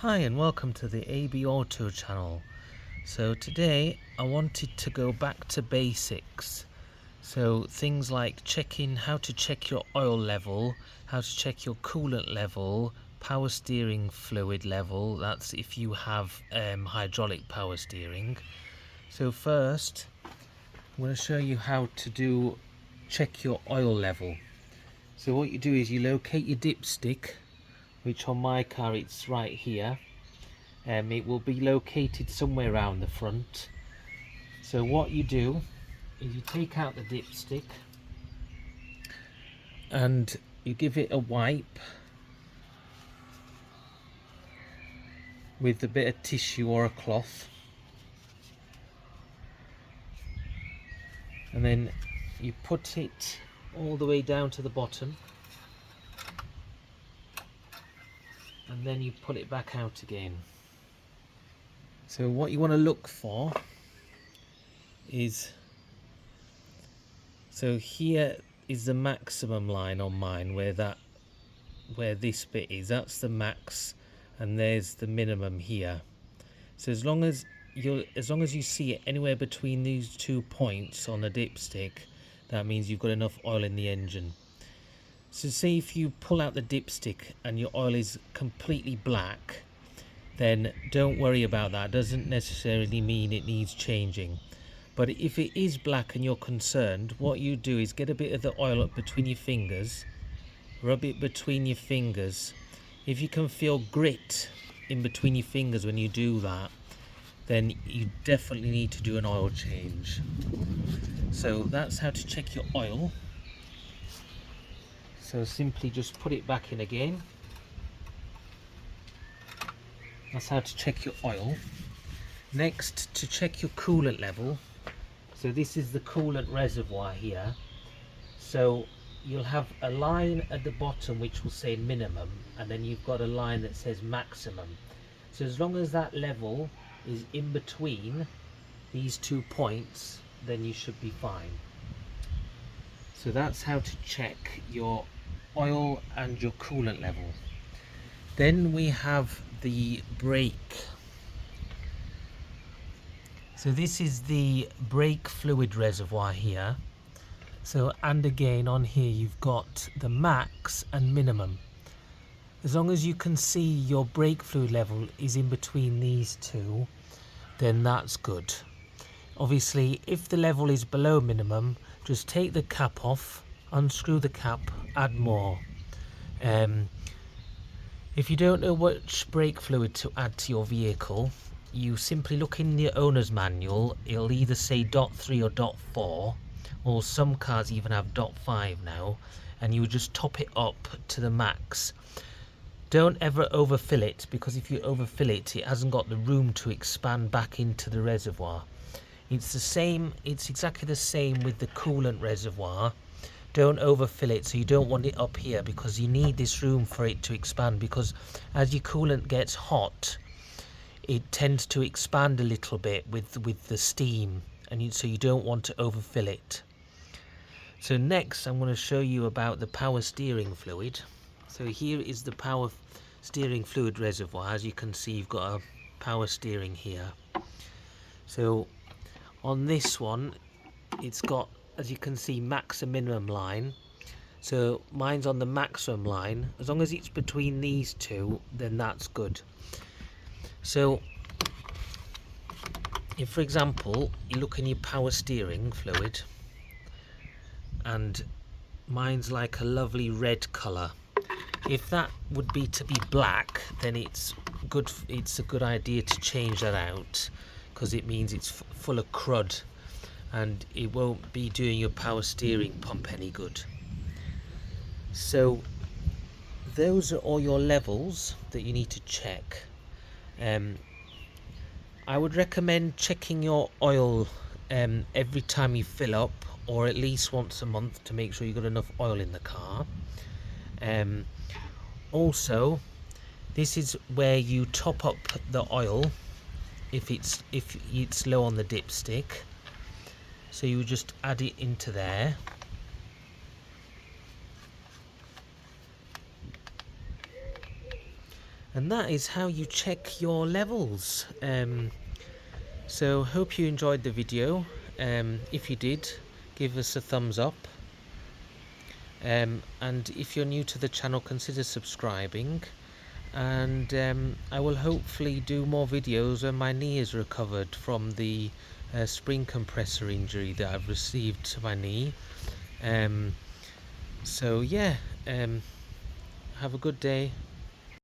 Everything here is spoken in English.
Hi and welcome to the AB Auto channel. So today I wanted to go back to basics. So things like checking how to check your oil level, how to check your coolant level, power steering fluid level, that's if you have hydraulic power steering. So first I'm going to show you how to check your oil level. So what you do is you locate your dipstick, which on my car it's right here. It will be located somewhere around the front. So what you do is you take out the dipstick and you give it a wipe with a bit of tissue or a cloth, and then you put it all the way down to the bottom, and then you pull it back out again. So what you want to look for is, so here is the maximum line on mine, where this bit is, that's the max, and there's the minimum here. So as long as you see it anywhere between these 2 points on the dipstick, that means you've got enough oil in the engine. So say if you pull out the dipstick and your oil is completely black, then don't worry about that. It doesn't necessarily mean it needs changing. But if it is black and you're concerned, what you do is get a bit of the oil up between your fingers, rub it between your fingers. If you can feel grit in between your fingers when you do that, then you definitely need to do an oil change. So that's how to check your oil. So simply just put it back in again. That's how to check your oil. Next, to check your coolant level. So this is the coolant reservoir here. So you'll have a line at the bottom which will say minimum, and then you've got a line that says maximum. So as long as that level is in between these 2 points, then you should be fine. So that's how to check your oil and your coolant level. Then we have the brake. So this is the brake fluid reservoir here. So, and again on here you've got the max and minimum. As long as you can see your brake fluid level is in between these two, then that's good. Obviously, if the level is below minimum, just take the cap off, unscrew the cap, add more. If you don't know which brake fluid to add to your vehicle, you simply look in the owner's manual. It'll either say .3 or .4, or some cars even have .5 now, and you just top it up to the max. Don't ever overfill it, because if you overfill it, it hasn't got the room to expand back into the reservoir. It's exactly the same with the coolant reservoir. Don't overfill it, so you don't want it up here, because you need this room for it to expand, because as your coolant gets hot, it tends to expand a little bit with the steam, and so you don't want to overfill it. So next I'm going to show you about the power steering fluid. So here is the power steering fluid reservoir. As you can see, you've got a power steering here. So on this one, it's got, as you can see, max and minimum line. So mine's on the maximum line. As long as it's between these two, then that's good. So if, for example, you look in your power steering fluid, and mine's like a lovely red colour. If that would be to be black, then it's a good idea to change that out, because it means it's full of crud and it won't be doing your power steering pump any good. So those are all your levels that you need to check. I would recommend checking your oil every time you fill up, or at least once a month, to make sure you've got enough oil in the car. Also, this is where you top up the oil if it's low on the dipstick. So you just add it into there. And that is how you check your levels. So hope you enjoyed the video. If you did, give us a thumbs up. And if you're new to the channel, consider subscribing. And I will hopefully do more videos when my knee is recovered from the spring compressor injury that I've received to my knee. So yeah, have a good day.